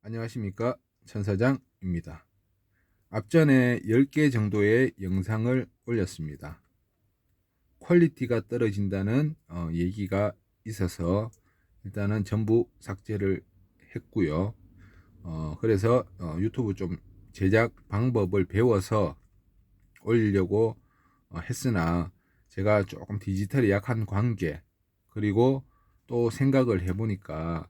안녕하십니까, 천사장입니다. 앞전에 10개 정도의 영상을 올렸습니다. 퀄리티가 떨어진다는 얘기가 있어서 일단은 전부 삭제를 했고요. 그래서 유튜브 좀 제작 방법을 배워서 올리려고 했으나 제가 조금 디지털에 약한 관계, 그리고 또 생각을 해보니까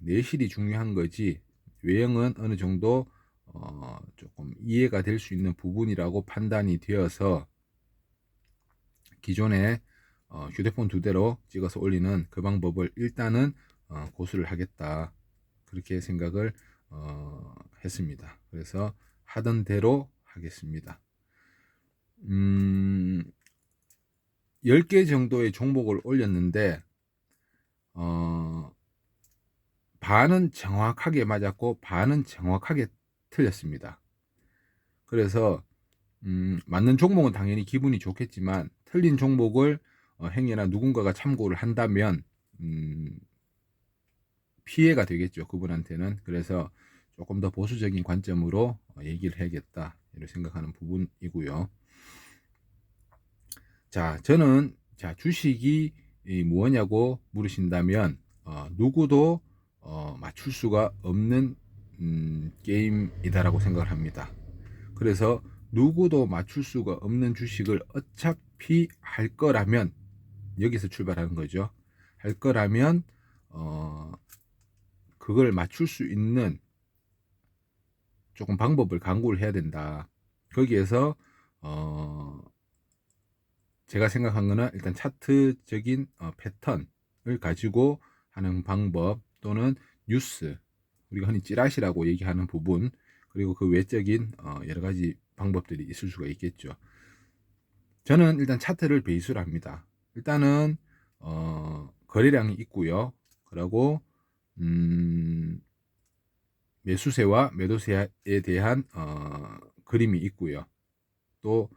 내실이 중요한 거지 외형은 어느 정도 조금 이해가 될 수 있는 부분이라고 판단이 되어서 기존에 휴대폰 2대로 찍어서 올리는 그 방법을 일단은 고수를 하겠다, 그렇게 생각을 했습니다. 그래서 하던 대로 하겠습니다. 10개 정도의 종목을 올렸는데 반은 정확하게 맞았고 반은 정확하게 틀렸습니다. 그래서 맞는 종목은 당연히 기분이 좋겠지만 틀린 종목을 행여나 누군가가 참고를 한다면 피해가 되겠죠, 그분한테는. 그래서 조금 더 보수적인 관점으로 얘기를 해야겠다, 이렇게 생각하는 부분이고요. 자, 저는 주식이 뭐냐고 물으신다면 누구도 맞출 수가 없는 게임이다라고 생각을 합니다. 그래서 누구도 맞출 수가 없는 주식을 어차피 할 거라면, 여기서 출발하는 거죠. 할 거라면 그걸 맞출 수 있는 조금 방법을 강구를 해야 된다. 거기에서 제가 생각한 거는 일단 차트적인 패턴을 가지고 하는 방법, 또는 뉴스, 우리가 흔히 찌라시라고 얘기하는 부분, 그리고 그 외적인 여러 가지 방법들이 있을 수가 있겠죠. 저는 일단 차트를 베이스로 합니다. 일단은 거래량이 있고요. 그리고 매수세와 매도세에 대한 그림이 있고요. 또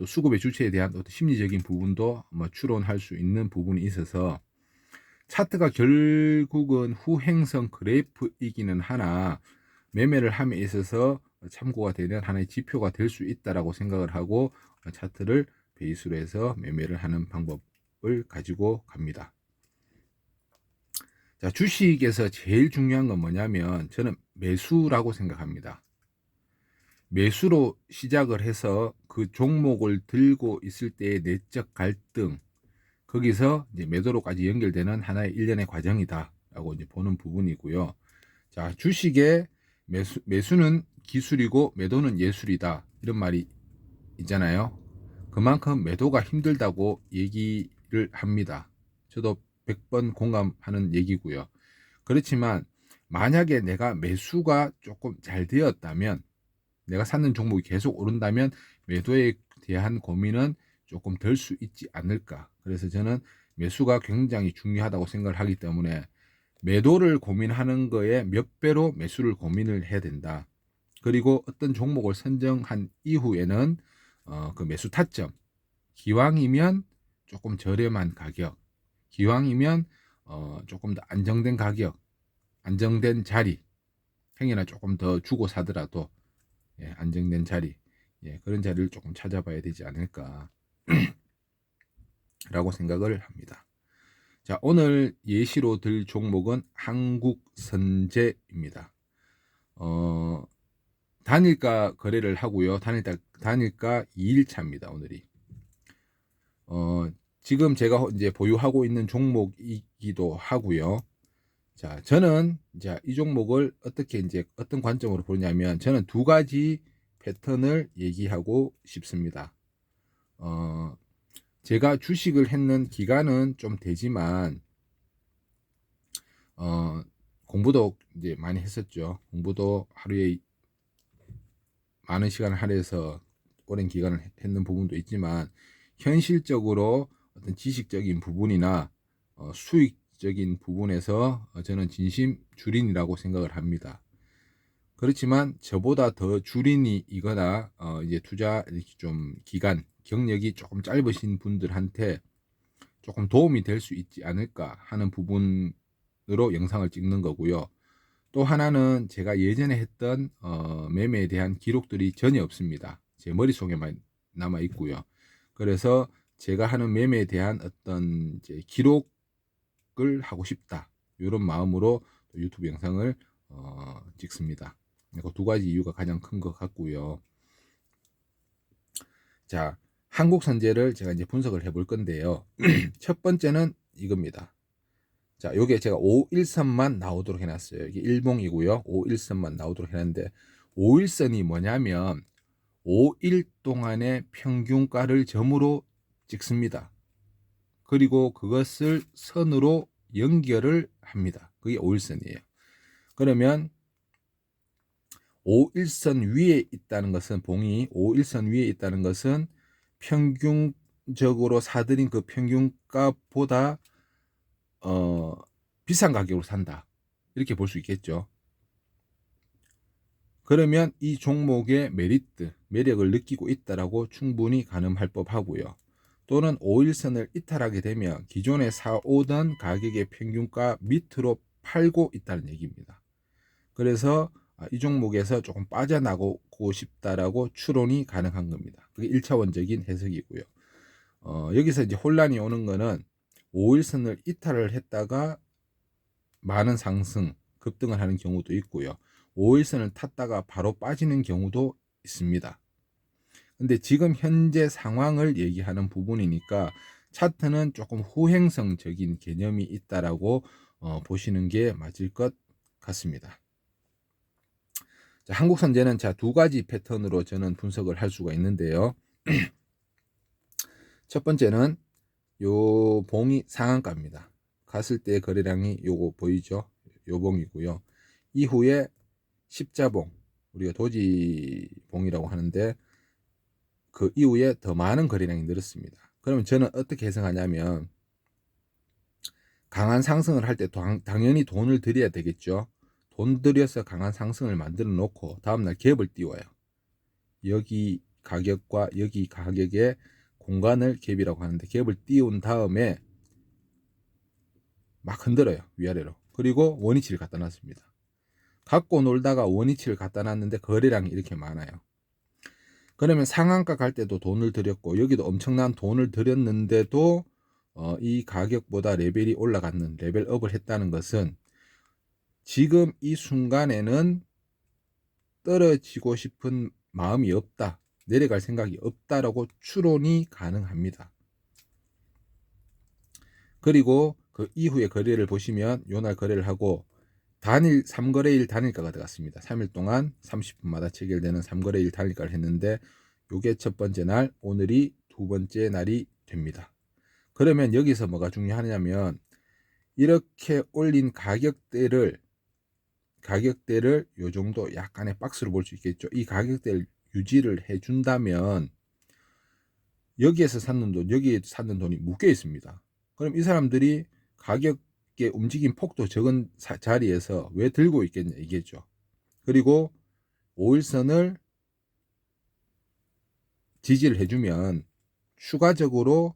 수급의 주체에 대한 심리적인 부분도 추론할 수 있는 부분이 있어서, 차트가 결국은 후행성 그래프이기는 하나 매매를 함에 있어서 참고가 되는 하나의 지표가 될 수 있다라고 생각을 하고 차트를 베이스로 해서 매매를 하는 방법을 가지고 갑니다. 자, 주식에서 제일 중요한 건 뭐냐면 저는 매수라고 생각합니다. 매수로 시작을 해서 그 종목을 들고 있을 때의 내적 갈등, 거기서 이제 매도로까지 연결되는 하나의 일련의 과정이다라고 이제 보는 부분이고요. 자, 주식의 매수는 기술이고 매도는 예술이다, 이런 말이 있잖아요. 그만큼 매도가 힘들다고 얘기를 합니다. 저도 100번 공감하는 얘기고요. 그렇지만 만약에 내가 매수가 조금 잘 되었다면, 내가 사는 종목이 계속 오른다면 매도에 대한 고민은 조금 덜 수 있지 않을까. 그래서 저는 매수가 굉장히 중요하다고 생각을 하기 때문에 매도를 고민하는 거에 몇 배로 매수를 고민을 해야 된다. 그리고 어떤 종목을 선정한 이후에는 그 매수 타점, 기왕이면 조금 저렴한 가격, 기왕이면 조금 더 안정된 가격, 안정된 자리, 행여나 조금 더 주고 사더라도 안정된 자리, 그런 자리를 조금 찾아봐야 되지 않을까 라고 생각을 합니다. 자, 오늘 예시로 들 종목은 한국선제입니다. 단일가 거래를 하고요. 단일가 2일차입니다, 오늘이. 지금 제가 이제 보유하고 있는 종목이기도 하고요. 자, 저는 이제 이 종목을 어떻게 이제 어떤 관점으로 보냐면, 저는 두 가지 패턴을 얘기하고 싶습니다. 제가 주식을 했는 기간은 좀 되지만 공부도 이제 많이 했었죠. 공부도 하루에 많은 시간을 할애해서 오랜 기간을 했는 부분도 있지만, 현실적으로 어떤 지식적인 부분이나 수익적인 부분에서 저는 진심 주린이라고 생각을 합니다. 그렇지만 저보다 더 주린이이거나 이제 투자 좀 기간 경력이 조금 짧으신 분들한테 조금 도움이 될 수 있지 않을까 하는 부분으로 영상을 찍는 거고요. 또 하나는 제가 예전에 했던 매매에 대한 기록들이 전혀 없습니다. 제 머릿속에만 남아 있고요. 그래서 제가 하는 매매에 대한 어떤 이제 기록을 하고 싶다, 이런 마음으로 유튜브 영상을 찍습니다. 그 두 가지 이유가 가장 큰 것 같고요. 자, 한국 선제를 제가 이제 분석을 해볼 건데요. 첫 번째는 이겁니다. 자, 요게 제가 5일선만 나오도록 해놨어요. 이게 일봉이고요. 5일선만 나오도록 해놨는데, 5일선이 뭐냐면 5일 동안의 평균가를 점으로 찍습니다. 그리고 그것을 선으로 연결을 합니다. 그게 5일선이에요. 그러면 5일선 위에 있다는 것은, 봉이 5일선 위에 있다는 것은 평균적으로 사들인 그 평균가보다 비싼 가격으로 산다, 이렇게 볼 수 있겠죠. 그러면 이 종목의 메리트, 매력을 느끼고 있다라고 충분히 가늠할 법하고요. 또는 5일선을 이탈하게 되면 기존에 사오던 가격의 평균가 밑으로 팔고 있다는 얘기입니다. 그래서 이 종목에서 조금 빠져나가고 싶다라고 추론이 가능한 겁니다. 그게 1차원적인 해석이고요. 여기서 이제 혼란이 오는 거는 5일선을 이탈을 했다가 많은 상승, 급등을 하는 경우도 있고요. 5일선을 탔다가 바로 빠지는 경우도 있습니다. 근데 지금 현재 상황을 얘기하는 부분이니까 차트는 조금 후행성적인 개념이 있다라고 보시는 게 맞을 것 같습니다. 자, 한국선제는 두 가지 패턴으로 저는 분석을 할 수가 있는데요. 첫 번째는 요 봉이 상한가입니다. 갔을 때 거래량이 요거 보이죠? 요 봉이고요. 이후에 십자봉, 우리가 도지봉이라고 하는데, 그 이후에 더 많은 거래량이 늘었습니다. 그러면 저는 어떻게 해석하냐면, 강한 상승을 할 때 당연히 돈을 들여야 되겠죠. 돈 들여서 강한 상승을 만들어 놓고 다음날 갭을 띄워요. 여기 가격과 여기 가격의 공간을 갭이라고 하는데, 갭을 띄운 다음에 막 흔들어요, 위아래로. 그리고 원위치를 갖다 놨습니다. 갖고 놀다가 원위치를 갖다 놨는데 거래량이 이렇게 많아요. 그러면 상한가 갈 때도 돈을 들였고, 여기도 엄청난 돈을 들였는데도 이 가격보다 레벨이 올라갔는, 레벨업을 했다는 것은 지금 이 순간에는 떨어지고 싶은 마음이 없다, 내려갈 생각이 없다라고 추론이 가능합니다. 그리고 그 이후에 거래를 보시면 요날 거래를 하고 단일 3거래일 단일가가 들어갔습니다. 3일 동안 30분마다 체결되는 3거래일 단일가를 했는데, 요게 첫 번째 날, 오늘이 두 번째 날이 됩니다. 그러면 여기서 뭐가 중요하냐면, 이렇게 올린 가격대를 요 정도 약간의 박스로 볼 수 있겠죠. 이 가격대를 유지를 해준다면 여기에서 샀는 돈, 여기에 샀는 돈이 묶여 있습니다. 그럼 이 사람들이 가격의 움직임 폭도 적은 자리에서 왜 들고 있겠냐 이게죠. 그리고 5일선을 지지를 해주면 추가적으로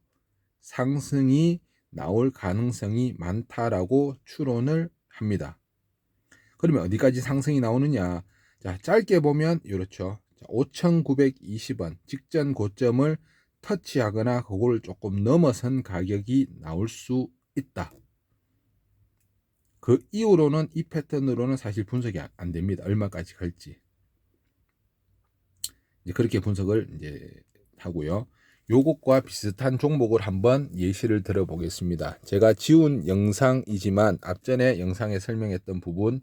상승이 나올 가능성이 많다라고 추론을 합니다. 그러면 어디까지 상승이 나오느냐? 자, 짧게 보면 이렇죠. 5,920원 직전 고점을 터치하거나 그걸 조금 넘어선 가격이 나올 수 있다. 그 이후로는 이 패턴으로는 사실 분석이 안 됩니다. 얼마까지 갈지. 이제 그렇게 분석을 이제 하고요. 요것과 비슷한 종목을 한번 예시를 들어보겠습니다. 제가 지운 영상이지만 앞전에 영상에 설명했던 부분,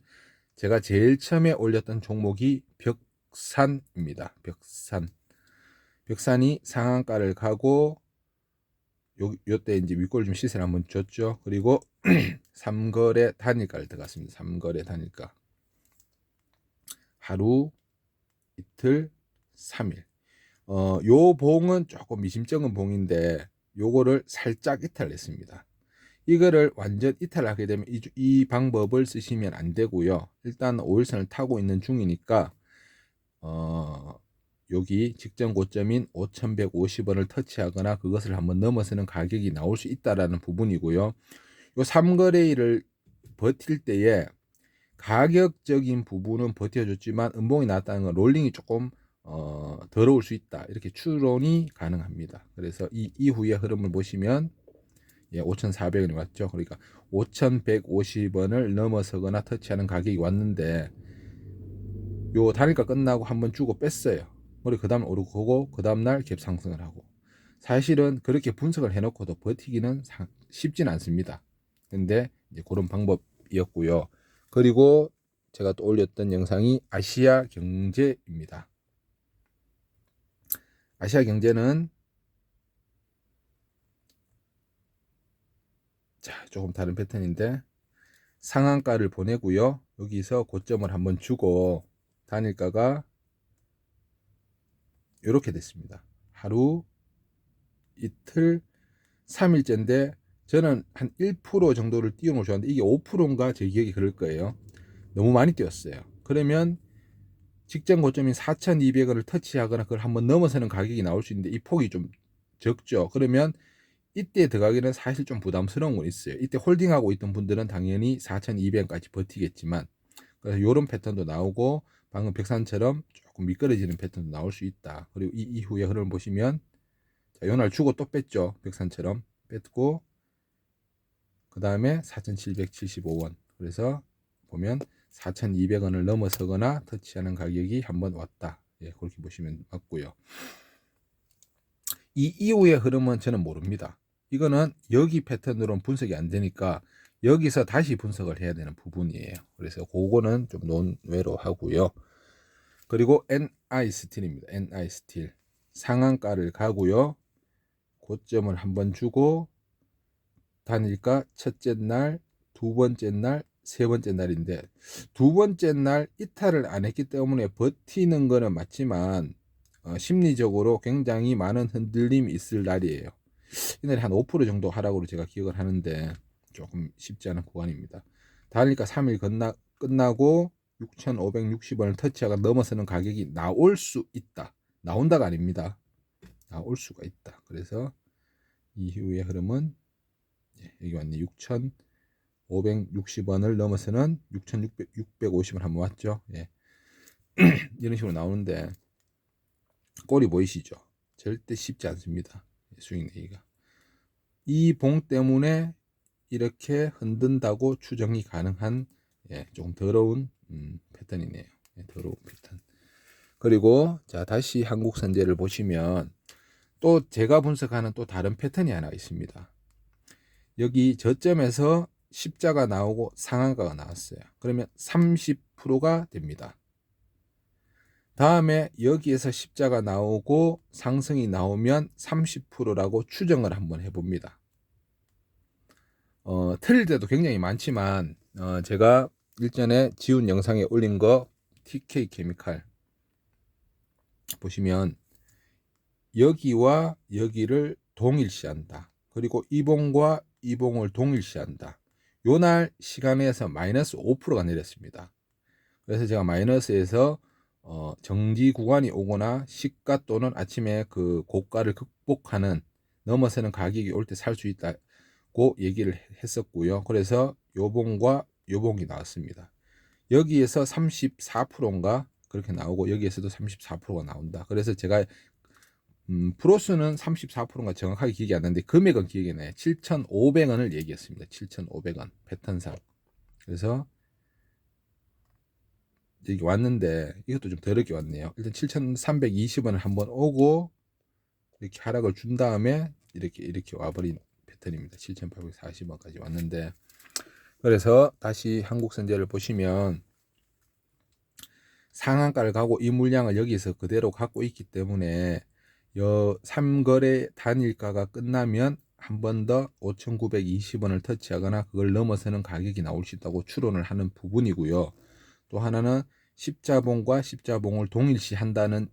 제가 제일 처음에 올렸던 종목이 벽산입니다. 벽산이 상한가를 가고 요때 이제 윗골 좀 시세를 한번 줬죠. 그리고 3거래 단일가를 들어갔습니다. 3거래 단일가. 하루, 이틀, 3일. 요 봉은 조금 미심쩍은 봉인데 요거를 살짝 이탈했습니다. 이거를 완전 이탈하게 되면 이 방법을 쓰시면 안 되고요. 일단 5일선을 타고 있는 중이니까 여기 직전 고점인 5,150원을 터치하거나 그것을 한번 넘어서는 가격이 나올 수 있다라는 부분이고요. 요 3거래일을 버틸 때에 가격적인 부분은 버텨줬지만 음봉이 나왔다는 건 롤링이 조금 더러울 수 있다, 이렇게 추론이 가능합니다. 그래서 이 이후의 흐름을 보시면 5,400원이 왔죠. 그러니까 5,150원을 넘어서거나 터치하는 가격이 왔는데 요 단일가 끝나고 한번 주고 뺐어요. 그리고 그 다음 오르고 그 다음날 갭 상승을 하고, 사실은 그렇게 분석을 해놓고도 버티기는 쉽진 않습니다. 근데 이제 그런 방법이었고요. 그리고 제가 또 올렸던 영상이 아시아 경제입니다. 아시아 경제는 자, 조금 다른 패턴인데 상한가를 보내고요. 여기서 고점을 한번 주고 단일가가 이렇게 됐습니다. 하루, 이틀, 3일째인데 저는 한 1% 정도를 띄워놓을 줄 알았는데 이게 5%인가 제 기억이 그럴 거예요. 너무 많이 띄웠어요. 그러면 직전 고점인 4,200원을 터치하거나 그걸 한번 넘어서는 가격이 나올 수 있는데 이 폭이 좀 적죠. 그러면 이때 들어가기는 사실 좀 부담스러운 건 있어요. 이때 홀딩하고 있던 분들은 당연히 4,200원까지 버티겠지만, 그래서 이런 패턴도 나오고 방금 백산처럼 조금 미끄러지는 패턴도 나올 수 있다. 그리고 이 이후에 흐름을 보시면 자, 요날 주고 또 뺐죠. 백산처럼 뺐고 그 다음에 4,775원. 그래서 보면 4,200원을 넘어서거나 터치하는 가격이 한번 왔다. 예, 그렇게 보시면 맞고요. 이 이후의 흐름은 저는 모릅니다. 이거는 여기 패턴으로는 분석이 안 되니까 여기서 다시 분석을 해야 되는 부분이에요. 그래서 그거는 좀 논외로 하고요. 그리고 NI 스틸입니다. NI 스틸 상한가를 가고요. 고점을 한번 주고 단일가 첫째 날, 두 번째 날, 세 번째 날인데 두 번째 날 이탈을 안 했기 때문에 버티는 거는 맞지만 심리적으로 굉장히 많은 흔들림이 있을 날이에요. 이날이 한 5% 정도 하락으로 제가 기억을 하는데 조금 쉽지 않은 구간입니다. 단일가 3일 끝나고 6,560원을 터치하고 넘어서는 가격이 나올 수 있다. 나온다가 아닙니다. 나올 수가 있다. 그래서 이후의 흐름은 여기 왔네. 6,560원을 넘어서는 6,650원 한번 왔죠. 예. 이런 식으로 나오는데 꼴이 보이시죠? 절대 쉽지 않습니다. 수익 내기가. 이 봉 때문에 이렇게 흔든다고 추정이 가능한 조금 더러운 패턴이네요. 더러운 패턴. 그리고 자, 다시 한국선제를 보시면 또 제가 분석하는 또 다른 패턴이 하나 있습니다. 여기 저점에서 십자가 나오고 상한가가 나왔어요. 그러면 30%가 됩니다. 다음에 여기에서 십자가 나오고 상승이 나오면 30%라고 추정을 한번 해봅니다. 틀릴 때도 굉장히 많지만 제가 일전에 지운 영상에 올린 거 TK 케미칼 보시면 여기와 여기를 동일시한다. 그리고 이봉과 이봉을 동일시한다. 요날 시간에서 마이너스 5%가 내렸습니다. 그래서 제가 마이너스에서 정지 구간이 오거나 시가 또는 아침에 그 고가를 극복하는 넘어서는 가격이 올 때 살 수 있다고 얘기를 했었고요. 그래서 요봉과 요봉이 나왔습니다. 여기에서 34%인가 그렇게 나오고 여기에서도 34%가 나온다. 그래서 제가 프로스는 34%인가 정확하게 기억이 안 나는데 금액은 기억이 나요. 7,500원을 얘기했습니다. 7,500원 패턴상. 그래서 여기 왔는데 이것도 좀 더럽게 왔네요. 일단 7,320원을 한번 오고 이렇게 하락을 준 다음에 이렇게 와버린 패턴입니다. 7,840원까지 왔는데, 그래서 다시 한국선제를 보시면 상한가를 가고 이 물량을 여기서 그대로 갖고 있기 때문에 3거래 단일가가 끝나면 한 번 더 5,920원을 터치하거나 그걸 넘어서는 가격이 나올 수 있다고 추론을 하는 부분이고요. 또 하나는 십자봉과 십자봉을 동일시 한다는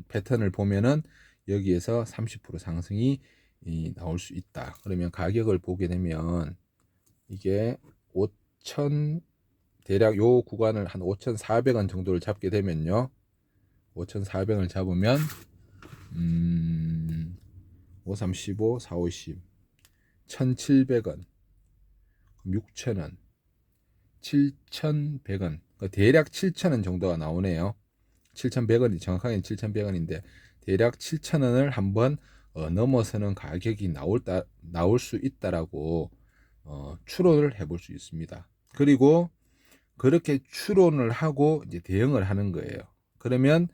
패턴을 보면은 여기에서 30% 상승이 나올 수 있다. 그러면 가격을 보게 되면 이게 5,000 대략 요 구간을 한 5,400원 정도를 잡게 되면요. 5,400원을 잡으면 5, 3, 15, 4, 50 1,700원 6,000원 7,100원. 대략 7,000원 정도가 나오네요. 7,100원이 정확하게는 7,100원인데 대략 7,000원을 한번 넘어서는 가격이 나올 수 있다라고 추론을 해볼 수 있습니다. 그리고 그렇게 추론을 하고 이제 대응을 하는 거예요. 그러면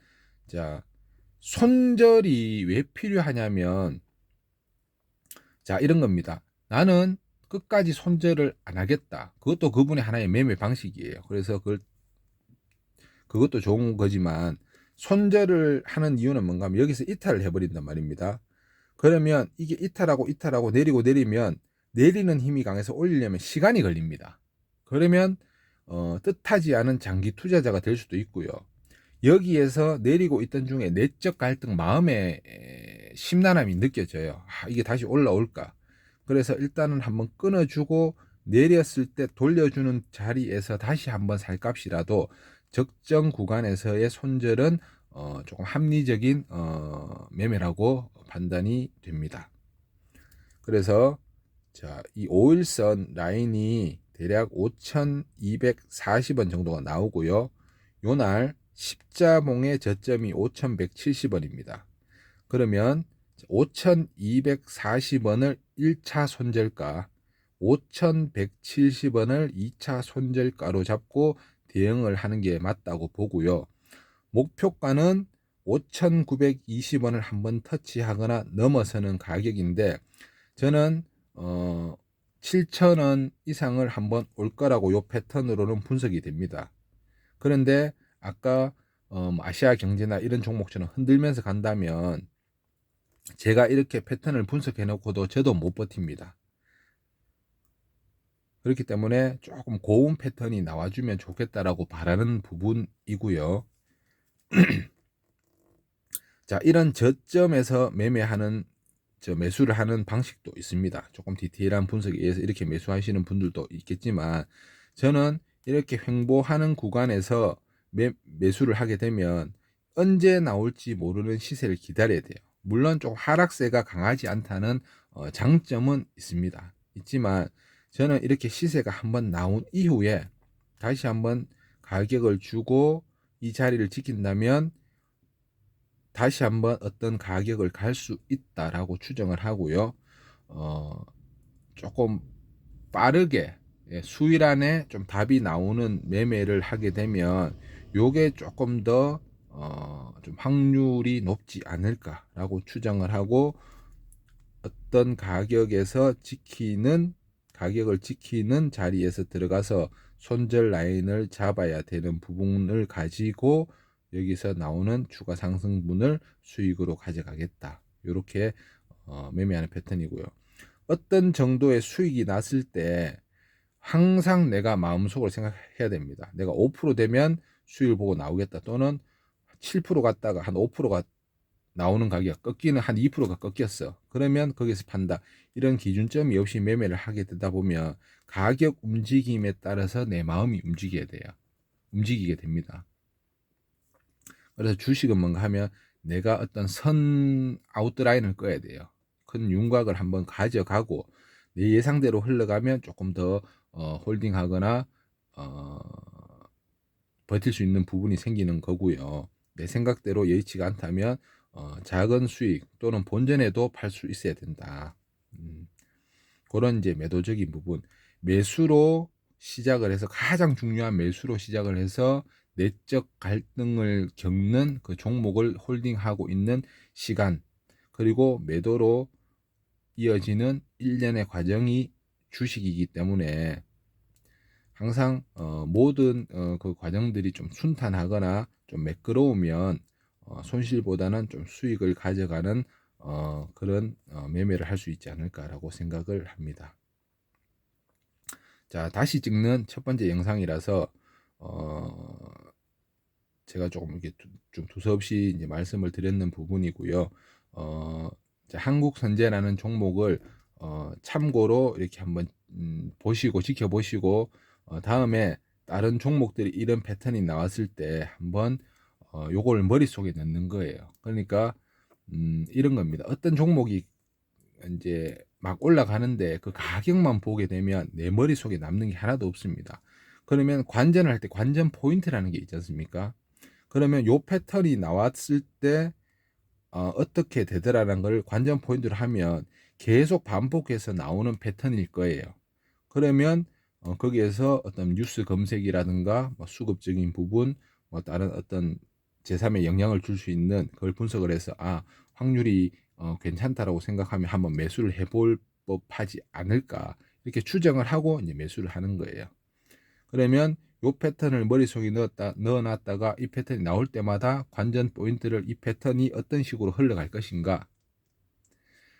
자, 손절이 왜 필요하냐면 자, 이런 겁니다. 나는 끝까지 손절을 안 하겠다. 그것도 그분의 하나의 매매 방식이에요. 그래서 그것도 좋은 거지만 손절을 하는 이유는 뭔가 하면 여기서 이탈을 해버린단 말입니다. 그러면 이게 이탈하고 내리고 내리면 내리는 힘이 강해서 올리려면 시간이 걸립니다. 그러면 뜻하지 않은 장기 투자자가 될 수도 있고요. 여기에서 내리고 있던 중에 내적 갈등, 마음의 심란함이 느껴져요. 이게 다시 올라올까? 그래서 일단은 한번 끊어주고 내렸을 때 돌려주는 자리에서 다시 한번 살 값이라도 적정 구간에서의 손절은 조금 합리적인 매매라고 판단이 됩니다. 그래서 자, 이 5일선 라인이 대략 5,240원 정도가 나오고요. 요날 십자봉의 저점이 5,170원입니다. 그러면 5,240원을 1차 손절가, 5,170원을 2차 손절가로 잡고 대응을 하는 게 맞다고 보고요. 목표가는 5,920원을 한번 터치하거나 넘어서는 가격인데 저는 7,000원 이상을 한번 올 거라고 요 패턴으로는 분석이 됩니다. 그런데 아까 아시아 경제나 이런 종목처럼 흔들면서 간다면 제가 이렇게 패턴을 분석해 놓고도 저도 못 버팁니다. 그렇기 때문에 조금 고운 패턴이 나와주면 좋겠다라고 바라는 부분이고요. 자, 이런 저점에서 매수를 하는 방식도 있습니다. 조금 디테일한 분석에 의해서 이렇게 매수하시는 분들도 있겠지만 저는 이렇게 횡보하는 구간에서 매수를 하게 되면 언제 나올지 모르는 시세를 기다려야 돼요. 물론 좀 하락세가 강하지 않다는 장점은 있지만 저는 이렇게 시세가 한번 나온 이후에 다시 한번 가격을 주고 이 자리를 지킨다면 다시 한번 어떤 가격을 갈 수 있다라고 추정을 하고요. 조금 빠르게 수일 안에 좀 답이 나오는 매매를 하게 되면 요게 조금 더 좀 확률이 높지 않을까라고 추정을 하고 어떤 가격을 지키는 자리에서 들어가서 손절 라인을 잡아야 되는 부분을 가지고 여기서 나오는 추가 상승분을 수익으로 가져가겠다. 이렇게 매매하는 패턴이고요. 어떤 정도의 수익이 났을 때 항상 내가 마음속으로 생각해야 됩니다. 내가 5% 되면 수익을 보고 나오겠다. 또는 7% 갔다가 한 5%가 나오는 가격, 꺾이는 한 2%가 꺾였어. 그러면 거기서 판다. 이런 기준점이 없이 매매를 하게 되다 보면 가격 움직임에 따라서 내 마음이 움직이게 됩니다. 그래서 주식은 뭔가 하면 내가 어떤 선 아웃라인을 꺼야 돼요. 큰 윤곽을 한번 가져가고 내 예상대로 흘러가면 조금 더 홀딩하거나 버틸 수 있는 부분이 생기는 거고요. 내 생각대로 예의치가 않다면 작은 수익 또는 본전에도 팔 수 있어야 된다. 그런 이제 매도적인 부분, 매수로 시작을 해서 가장 중요한 매수로 시작을 해서 내적 갈등을 겪는 그 종목을 홀딩하고 있는 시간, 그리고 매도로 이어지는 일련의 과정이 주식이기 때문에 항상 모든 그 과정들이 좀 순탄하거나 좀 매끄러우면 손실보다는 좀 수익을 가져가는 그런 매매를 할 수 있지 않을까라고 생각을 합니다. 자, 다시 찍는 첫 번째 영상이라서 제가 조금 이렇게 좀 두서없이 이제 말씀을 드렸는 부분이고요. 한국선제라는 종목을 참고로 이렇게 한번 보시고 지켜보시고 다음에 다른 종목들이 이런 패턴이 나왔을 때 한번 요걸 머릿속에 넣는 거예요. 그러니까 이런 겁니다. 어떤 종목이 이제 막 올라가는데 그 가격만 보게 되면 내 머릿속에 남는 게 하나도 없습니다. 그러면 관전을 할 때 관전 포인트라는 게 있지 않습니까? 그러면 요 패턴이 나왔을 때 어떻게 되더라라는 걸 관전 포인트로 하면 계속 반복해서 나오는 패턴일 거예요. 그러면 거기에서 어떤 뉴스 검색이라든가 뭐 수급적인 부분, 뭐 다른 어떤 제3의 영향을 줄 수 있는 그걸 분석을 해서 확률이 괜찮다라고 생각하면 한번 매수를 해볼 법하지 않을까 이렇게 추정을 하고 이제 매수를 하는 거예요. 그러면 요 패턴을 머릿속에 넣어놨다가 이 패턴이 나올 때마다 관전 포인트를 이 패턴이 어떤 식으로 흘러갈 것인가.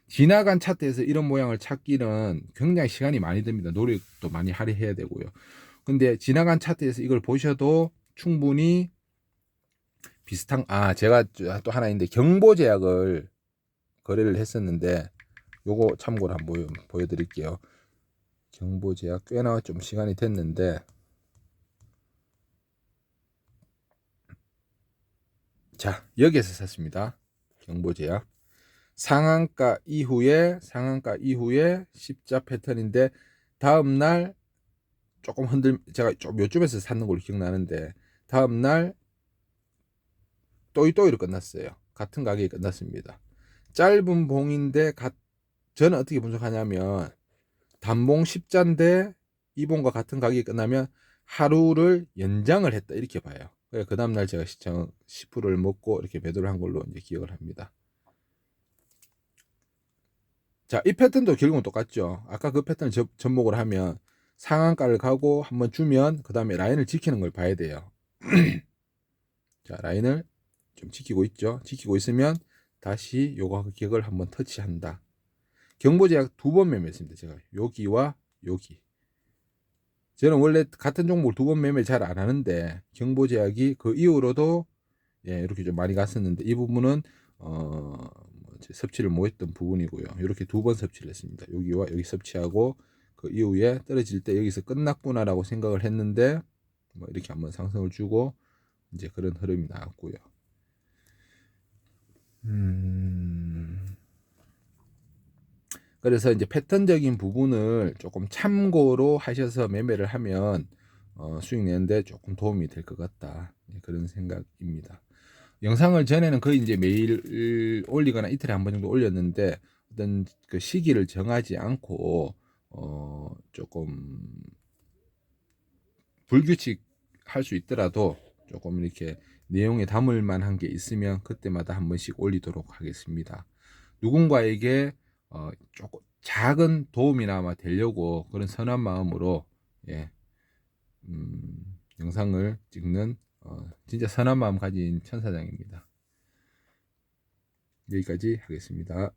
지나간 차트에서 이런 모양을 찾기는 굉장히 시간이 많이 듭니다. 노력도 많이 할애해야 되고요. 근데 지나간 차트에서 이걸 보셔도 충분히 비슷한, 제가 또 하나 있는데 경보제약을 거래를 했었는데 요거 참고로 한번 보여드릴게요. 경보제약 꽤나 좀 시간이 됐는데, 자, 여기에서 샀습니다. 경보제약. 상한가 이후에 십자 패턴인데, 다음날 조금 제가 좀 요쯤에서 샀는 걸로 기억나는데, 다음날 또이또이로 끝났어요. 같은 가격이 끝났습니다. 짧은 봉인데, 저는 어떻게 분석하냐면, 단봉 10자인데, 이봉과 같은 가격이 끝나면 하루를 연장을 했다. 이렇게 봐요. 그 다음날 제가 시청 10%를 먹고 이렇게 매도를 한 걸로 이제 기억을 합니다. 자, 이 패턴도 결국은 똑같죠. 아까 그 패턴 접목을 하면 상한가를 가고 한번 주면 그 다음에 라인을 지키는 걸 봐야 돼요. 자, 라인을 좀 지키고 있죠. 지키고 있으면 다시 요거 가격을 한번 터치한다. 경보제약 2번 매매했습니다. 제가 여기와 여기. 저는 원래 같은 종목을 2번 매매 잘 안 하는데 경보제약이 그 이후로도 이렇게 좀 많이 갔었는데 이 부분은 섭취를 못했던 부분이고요. 이렇게 2번 섭취를 했습니다. 여기와 여기 섭취하고 그 이후에 떨어질 때 여기서 끝났구나라고 생각을 했는데 뭐 이렇게 한번 상승을 주고 이제 그런 흐름이 나왔고요. 그래서 이제 패턴적인 부분을 조금 참고로 하셔서 매매를 하면 수익 내는데 조금 도움이 될 것 같다. 그런 생각입니다. 영상을 전에는 거의 이제 매일 올리거나 이틀에 한 번 정도 올렸는데 어떤 그 시기를 정하지 않고 조금 불규칙 할 수 있더라도 조금 이렇게 내용에 담을 만한 게 있으면 그때마다 한 번씩 올리도록 하겠습니다. 누군가에게 조금 작은 도움이나마 되려고 그런 선한 마음으로 영상을 찍는 진짜 선한 마음 가진 천사장입니다. 여기까지 하겠습니다.